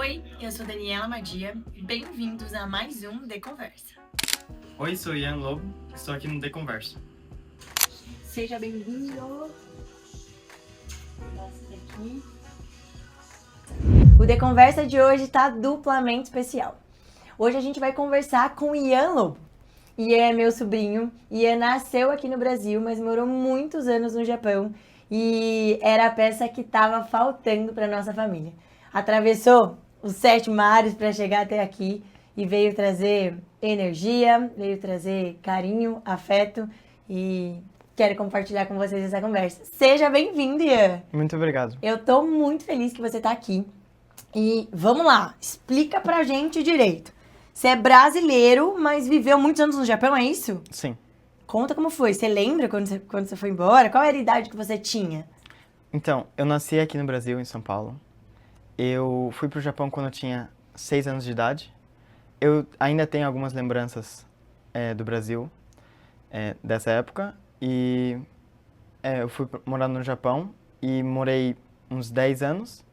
Oi, eu sou Daniela Madia e bem-vindos a mais um The Conversa. Oi, sou Ian Lobo, estou aqui no The Conversa. Seja bem-vindo. Aqui. O The Conversa de hoje está duplamente especial. Hoje a gente vai conversar com Ian Lobo. Ian é meu sobrinho. Ian nasceu aqui no Brasil, mas morou muitos anos no Japão e era a peça que estava faltando para nossa família. Atravessou os 7 mares para chegar até aqui e veio trazer energia, veio trazer carinho, afeto e quero compartilhar com vocês essa conversa. Seja bem-vindo, Ian! Muito obrigado. Eu tô muito feliz que você tá aqui. E vamos lá, explica pra gente direito. Você é brasileiro, mas viveu muitos anos no Japão, é isso? Sim. Conta como foi. Você lembra quando você foi embora? Qual era a idade que você tinha? Então, eu nasci aqui no Brasil, em São Paulo. Eu fui pro Japão quando eu tinha 6 anos de idade. Eu ainda tenho algumas lembranças do Brasil, dessa época. E eu fui morar no Japão e morei uns 10 anos.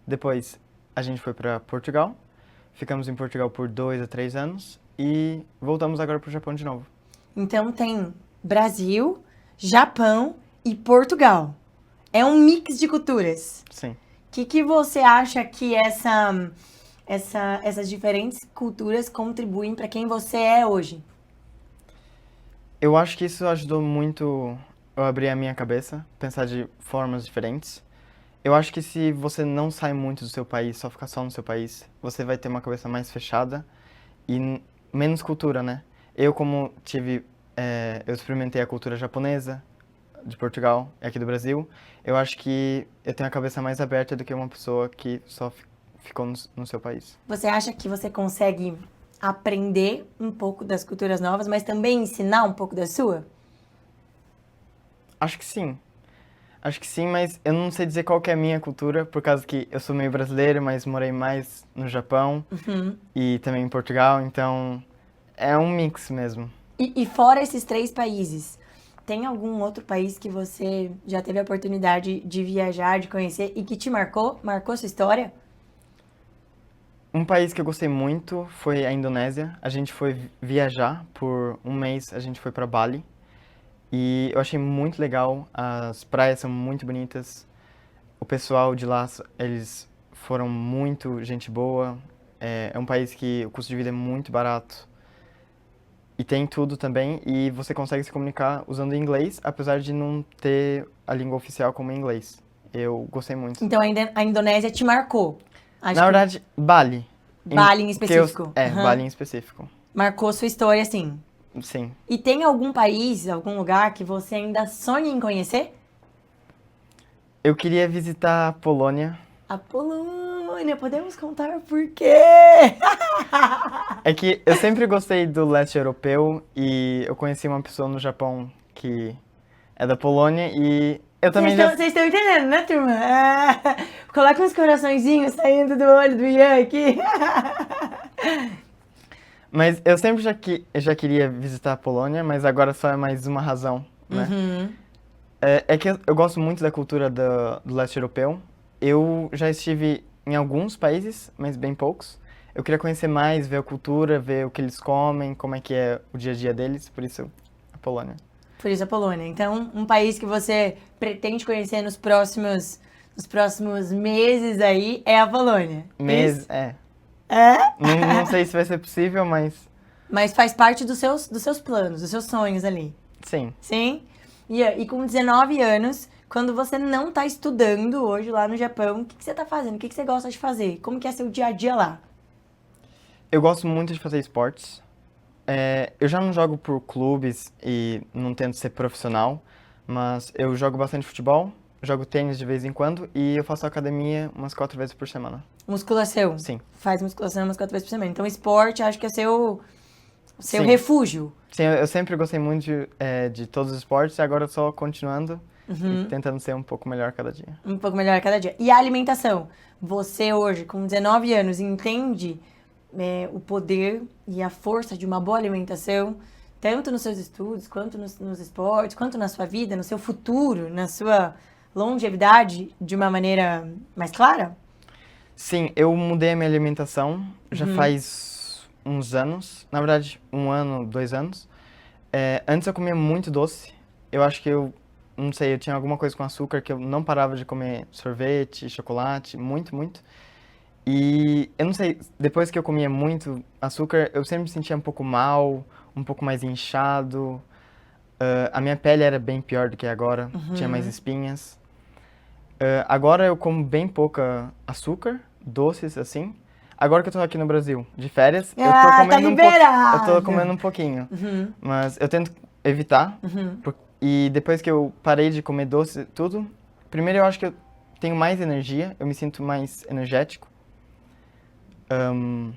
Depois a gente foi para Portugal. Ficamos em Portugal por 2 a 3 anos e voltamos agora pro Japão de novo. Então tem Brasil, Japão e Portugal. É um mix de culturas. Sim. O que você acha que essas diferentes culturas contribuem para quem você é hoje? Eu acho que isso ajudou muito eu abrir a minha cabeça, pensar de formas diferentes. Eu acho que se você não sai muito do seu país, só ficar só no seu país, você vai ter uma cabeça mais fechada e menos cultura, né? Eu eu experimentei a cultura japonesa de Portugal e aqui do Brasil, eu acho que eu tenho a cabeça mais aberta do que uma pessoa que só ficou no seu país. Você acha que você consegue aprender um pouco das culturas novas, mas também ensinar um pouco da sua? Acho que sim. Acho que sim, mas eu não sei dizer qual que é a minha cultura, por causa que eu sou meio brasileiro, mas morei mais no Japão e também em Portugal, então é um mix mesmo. E fora esses 3 países, tem algum outro país que você já teve a oportunidade de viajar, de conhecer e que te marcou sua história? Um país que eu gostei muito foi a Indonésia. A gente foi viajar por um mês, a gente foi para Bali. E eu achei muito legal, as praias são muito bonitas, o pessoal de lá, eles foram muito gente boa, é um país que o custo de vida é muito barato e tem tudo também, e você consegue se comunicar usando inglês, apesar de não ter a língua oficial como inglês. Eu gostei muito. Então a Indonésia te marcou? Na verdade, Bali. Bali em específico? Bali em específico. Marcou sua história, sim. Sim. E tem algum país, algum lugar que você ainda sonha em conhecer? Eu queria visitar a Polônia. A Polônia, podemos contar por quê? É que eu sempre gostei do leste europeu e eu conheci uma pessoa no Japão que é da Polônia e eu também Vocês estão entendendo, né, turma? Coloca uns coraçõezinhos saindo do olho do Ian aqui. Mas eu sempre já queria visitar a Polônia, mas agora só é mais uma razão, né? É que eu gosto muito da cultura do leste europeu. Eu já estive em alguns países, mas bem poucos. Eu queria conhecer mais, ver a cultura, ver o que eles comem, como é que é o dia a dia deles, por isso a Polônia. Por isso a Polônia. Então, um país que você pretende conhecer nos próximos meses aí é a Polônia. É. É? Não sei se vai ser possível, mas Mas faz parte dos seus planos, dos seus sonhos ali. sim. Sim? E com 19 anos, quando você não tá estudando hoje lá no Japão, o que você tá fazendo? O que você gosta de fazer? Como que é seu dia a dia lá? Eu gosto muito de fazer esportes. Eu já não jogo por clubes e não tento ser profissional, mas eu jogo bastante futebol, jogo tênis de vez em quando e eu faço academia umas 4 vezes por semana. Musculação? Sim. Faz musculação umas 4 vezes por semana. Então, esporte, acho que é seu Sim. refúgio. Sim, eu sempre gostei muito de todos os esportes e agora só continuando e tentando ser um pouco melhor a cada dia. Um pouco melhor a cada dia. E a alimentação? Você hoje, com 19 anos, entende o poder e a força de uma boa alimentação, tanto nos seus estudos, quanto nos esportes, quanto na sua vida, no seu futuro, na sua longevidade, de uma maneira mais clara? Sim, eu mudei a minha alimentação já Uhum. faz uns anos, na verdade, 1 ano, 2 anos. Antes eu comia muito doce. Eu acho que não sei, eu tinha alguma coisa com açúcar que eu não parava de comer sorvete, chocolate, muito, muito. E eu não sei, depois que eu comia muito açúcar, eu sempre me sentia um pouco mal, um pouco mais inchado. A minha pele era bem pior do que agora, tinha mais Uhum. espinhas. Agora eu como bem pouca açúcar, doces assim. Agora que eu tô aqui no Brasil, de férias, Ah, tá eu tô liberado! comendo um pouquinho. Uhum. Mas eu tento evitar. Uhum. E depois que eu parei de comer doce e tudo, primeiro eu acho que eu tenho mais energia, eu me sinto mais energético. Ahn,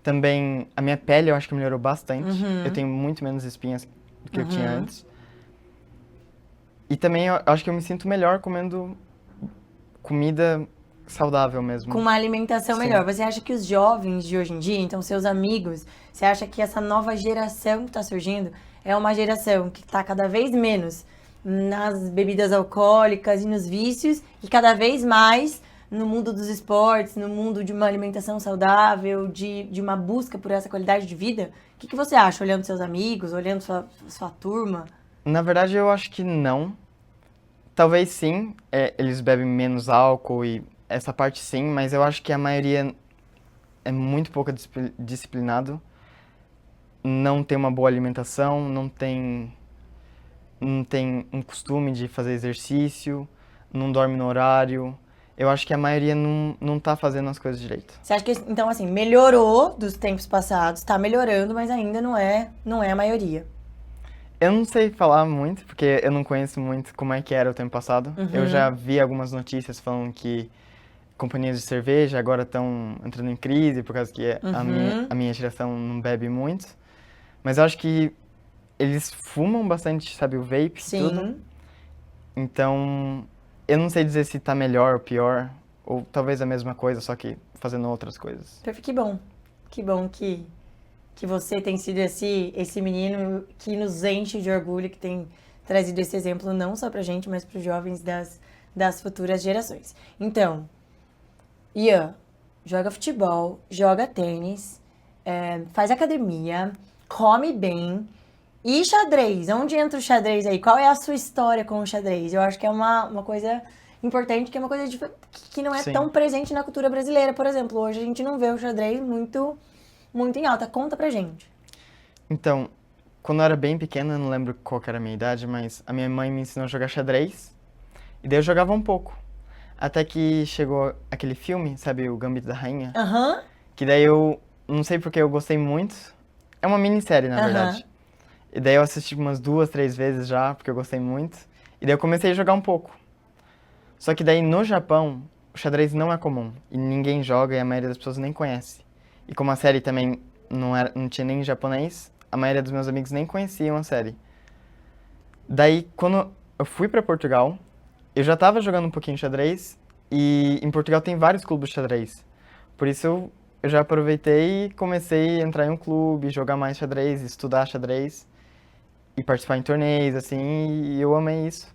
Também a minha pele eu acho que melhorou bastante. Eu Uhum. tenho muito menos espinhas do que eu tinha Uhum. antes. E também eu acho que eu me sinto melhor comendo comida saudável Com mesmo. uma alimentação Sim. melhor. Você acha que os jovens de hoje em dia, então seus amigos, você acha que essa nova geração que está surgindo é uma geração que está cada vez menos nas bebidas alcoólicas e nos vícios e cada vez mais no mundo dos esportes, no mundo de uma alimentação saudável, de uma busca por essa qualidade de vida? O que você acha, olhando seus amigos, olhando sua turma? Na verdade, eu acho que não. Talvez sim, eles bebem menos álcool e essa parte sim, mas eu acho que a maioria é muito pouco disciplinado, não tem uma boa alimentação, não tem um costume de fazer exercício, não dorme no horário. Eu acho que a maioria não tá fazendo as coisas direito. Você acha que, então, assim, melhorou dos tempos passados, está melhorando, mas ainda não é a maioria. Eu não sei falar muito, porque eu não conheço muito como é que era o tempo passado. Eu já Uhum, vi algumas notícias falando que companhias de cerveja agora estão entrando em crise por causa que uhum, a minha geração não bebe muito. Mas eu acho que eles fumam bastante, sabe, o vape e tudo. sim. Então, eu não sei dizer se tá melhor ou pior, ou talvez a mesma coisa, só que fazendo outras coisas. Que bom. Que bom que você tem sido esse menino que nos enche de orgulho, que tem trazido esse exemplo não só pra gente, mas para os jovens das futuras gerações. Então, Ian, joga futebol, joga tênis, faz academia, come bem. E xadrez? Onde entra o xadrez aí? Qual é a sua história com o xadrez? Eu acho que é uma coisa importante, que é uma coisa que não é tão Sim. presente na cultura brasileira, por exemplo. Hoje a gente não vê o xadrez muito em alta. Conta pra gente. Então, quando eu era bem pequena, eu não lembro qual que era a minha idade, mas a minha mãe me ensinou a jogar xadrez, e daí eu jogava um pouco. Até que chegou aquele filme, sabe, o Gambito da Rainha, Aham, que daí eu não sei porque eu gostei muito. É uma minissérie, na aham. verdade. E daí eu assisti umas 2, 3 vezes já, porque eu gostei muito. E daí eu comecei a jogar um pouco. Só que daí no Japão, o xadrez não é comum. E ninguém joga e a maioria das pessoas nem conhece. E como a série também não tinha nem em japonês, a maioria dos meus amigos nem conheciam a série. Daí, quando eu fui pra Portugal, eu já tava jogando um pouquinho xadrez. E em Portugal tem vários clubes de xadrez. Por isso eu já aproveitei e comecei a entrar em um clube, jogar mais xadrez, estudar xadrez e participar em torneios, assim, e eu amei isso.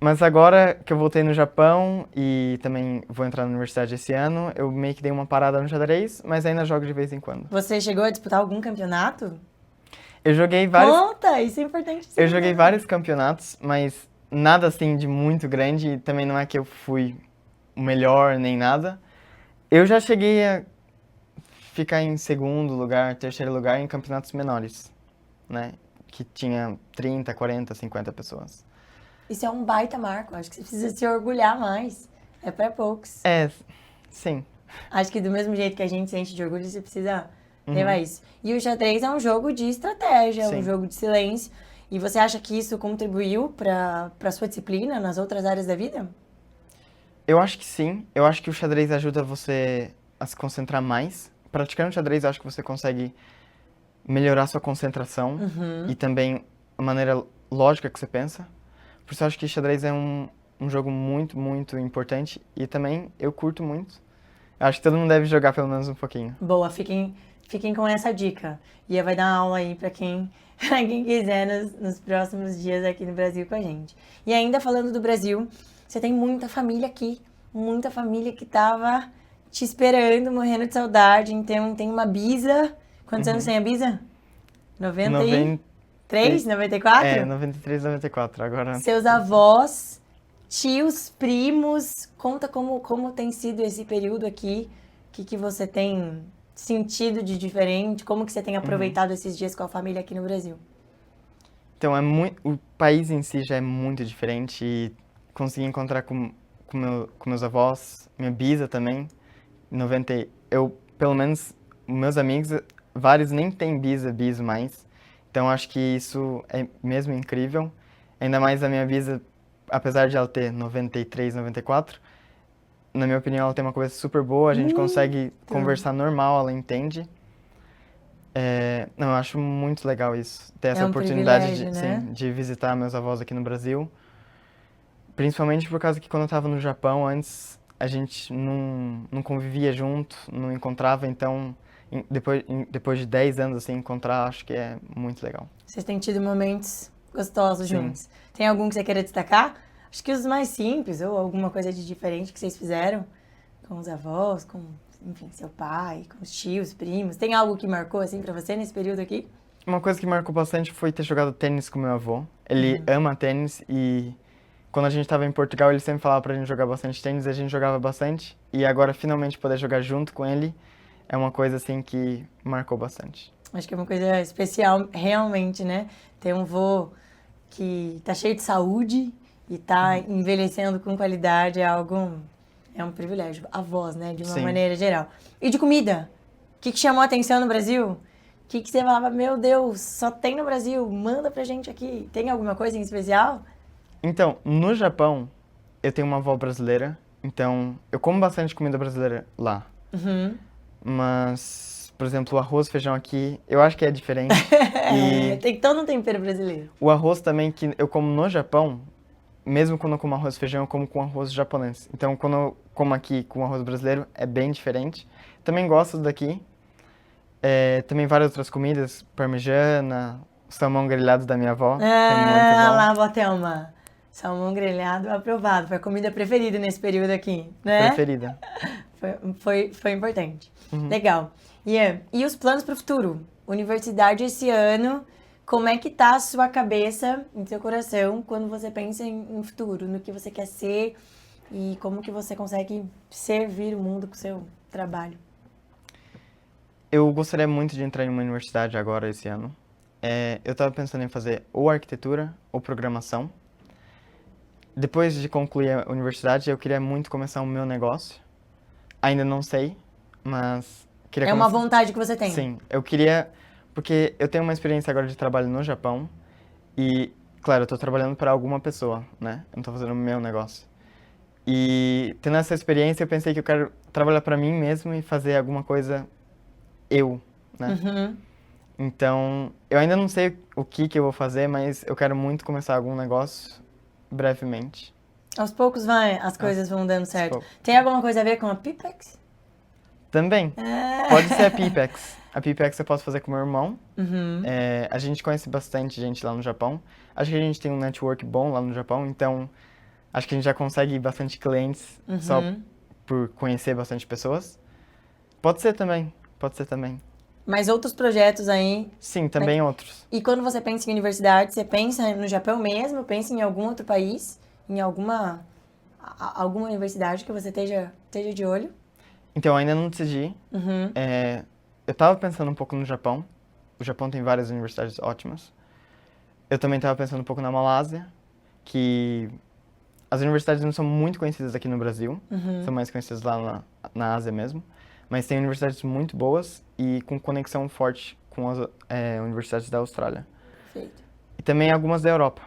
Mas agora que eu voltei no Japão e também vou entrar na universidade esse ano, eu meio que dei uma parada no xadrez, mas ainda jogo de vez em quando. Você chegou a disputar algum campeonato? Eu joguei vários, Conta, isso é eu joguei importantíssimo. vários campeonatos, mas nada assim de muito grande, e também não é que eu fui o melhor nem nada. Eu já cheguei a ficar em segundo lugar, terceiro lugar em campeonatos menores, né? Que tinha 30, 40, 50 pessoas. Isso é um baita marco. Acho que você precisa se orgulhar mais. É pra poucos. É, sim. Acho que do mesmo jeito que a gente sente de orgulho, você precisa levar Uhum, isso. E o xadrez é um jogo de estratégia, é um sim. jogo de silêncio. E você acha que isso contribuiu para sua disciplina nas outras áreas da vida? Eu acho que sim. Eu acho que o xadrez ajuda você a se concentrar mais. Praticando xadrez, eu acho que você consegue melhorar sua concentração e Uhum. também a maneira lógica que você pensa. Por isso eu acho que xadrez é um jogo muito, muito importante e também eu curto muito. Eu acho que todo mundo deve jogar pelo menos um pouquinho. Boa, fiquem com essa dica. E vai dar aula aí pra quem, pra quem quiser nos próximos dias aqui no Brasil com a gente. E ainda falando do Brasil, você tem muita família aqui. muita família que tava te esperando, morrendo de saudade. Então, tem uma bisa. Quantos anos tem a bisa? 93, 94? 93, 94. Agora, Seus avós, tios, primos. Conta como tem sido esse período aqui. O que você tem sentido de diferente? Como que você tem aproveitado esses dias com a família aqui no Brasil? então, o país em si já é muito diferente e consegui encontrar com meus avós, minha bisa também. Pelo menos, meus amigos, vários nem têm biso mais. Então, acho que isso é mesmo incrível. Ainda mais a minha bisa, apesar de ela ter 93, 94, na minha opinião, ela tem uma cabeça super boa, a gente consegue conversar normal, ela entende. Não, eu acho muito legal isso, ter essa um oportunidade privilégio, né? sim, de visitar meus avós aqui no Brasil. Principalmente por causa que quando eu estava no Japão, antes a gente não convivia junto, não encontrava, então depois de 10 anos assim, encontrar, acho que é muito legal. Vocês têm tido momentos gostosos Sim. juntos. Tem algum que você queira destacar? Acho que os mais simples, ou alguma coisa de diferente que vocês fizeram com os avós, com, enfim, seu pai, com os tios, primos. Tem algo que marcou, assim, pra você nesse período aqui? Uma coisa que marcou bastante foi ter jogado tênis com meu avô. Ele ama tênis e quando a gente estava em Portugal, ele sempre falava pra gente jogar bastante tênis, a gente jogava bastante. E agora, finalmente, poder jogar junto com ele é uma coisa, assim, que marcou bastante. Acho que é uma coisa especial, realmente, né? Ter um vô que tá cheio de saúde e tá envelhecendo com qualidade é um privilégio. Avós, né? De uma Sim. maneira geral. E de comida? O que chamou a atenção no Brasil? O que você falava, meu Deus, só tem no Brasil, manda pra gente aqui. Tem alguma coisa em especial? Então, no Japão, eu tenho uma avó brasileira, então eu como bastante comida brasileira lá. Mas, por exemplo, o arroz e feijão aqui, eu acho que é diferente. E Tem todo um tempero brasileiro. o arroz também que eu como no Japão, mesmo quando eu como arroz e feijão, eu como com arroz japonês. Então, quando eu como aqui com arroz brasileiro, é bem diferente. Também gosto daqui. Também várias outras comidas, parmegiana, salmão grelhado da minha avó, que é muito bom. Lá, Botelma. Salmão grelhado aprovado. Foi a comida preferida nesse período aqui, né? Preferida. Foi importante. Legal. Ian, e os planos para o futuro? Universidade esse ano, como é que tá a sua cabeça, em seu coração, quando você pensa em futuro, no que você quer ser e como que você consegue servir o mundo com o seu trabalho? Eu gostaria muito de entrar em uma universidade agora, esse ano. Eu estava pensando em fazer ou arquitetura ou programação. Depois de concluir a universidade, eu queria muito começar o meu negócio. Ainda não sei, mas queria É uma vontade que você tem? Sim, eu queria, porque eu tenho uma experiência agora de trabalho no Japão e, claro, eu estou trabalhando para alguma pessoa, né? Eu não estou fazendo o meu negócio. E tendo essa experiência, eu pensei que eu quero trabalhar para mim mesmo e fazer alguma coisa né? Então, eu ainda não sei o que eu vou fazer, mas eu quero muito começar algum negócio brevemente. Aos poucos as coisas vão dando certo. poucos. Tem alguma coisa a ver com a Pipex? Também. Pode ser a Pipex. A Pipex eu posso fazer com meu irmão. A gente conhece bastante gente lá no Japão. Acho que a gente tem um network bom lá no Japão, então acho que a gente já consegue bastante clientes só por conhecer bastante pessoas. Pode ser também. Mas outros projetos aí? Sim, também outros. E quando você pensa em universidade, você pensa no Japão mesmo? Pensa em algum outro país? Em alguma universidade que você esteja de olho? Então, eu ainda não decidi. Eu tava pensando um pouco no Japão. O Japão tem várias universidades ótimas. Eu também tava pensando um pouco na Malásia, que as universidades não são muito conhecidas aqui no Brasil, são mais conhecidas lá na Ásia mesmo. Mas tem universidades muito boas e com conexão forte com as universidades da Austrália. Perfeito. E também algumas da Europa.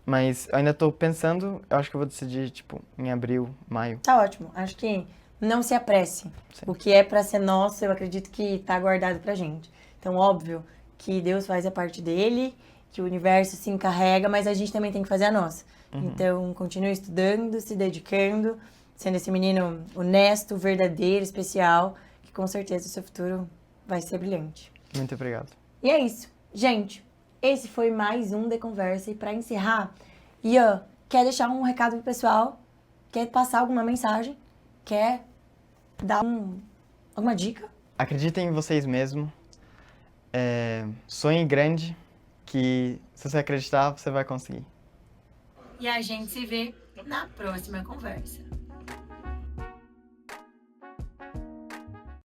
Mas eu ainda estou pensando, eu acho que eu vou decidir, tipo, em abril, maio. Tá ótimo. Acho que não se apresse. Sim. O que é pra ser nosso, eu acredito que tá guardado pra gente. Então, óbvio que Deus faz a parte dele, que o universo se encarrega, mas a gente também tem que fazer a nossa. Então, continue estudando, se dedicando, sendo esse menino honesto, verdadeiro, especial, que com certeza o seu futuro vai ser brilhante. Muito obrigado. E é isso. Gente, esse foi mais um The Conversa. E para encerrar, Ian, quer deixar um recado pro pessoal? Quer passar alguma mensagem? quer dar alguma dica? Acreditem em vocês mesmos. Sonhe grande, que se você acreditar, você vai conseguir. E a gente se vê na próxima conversa.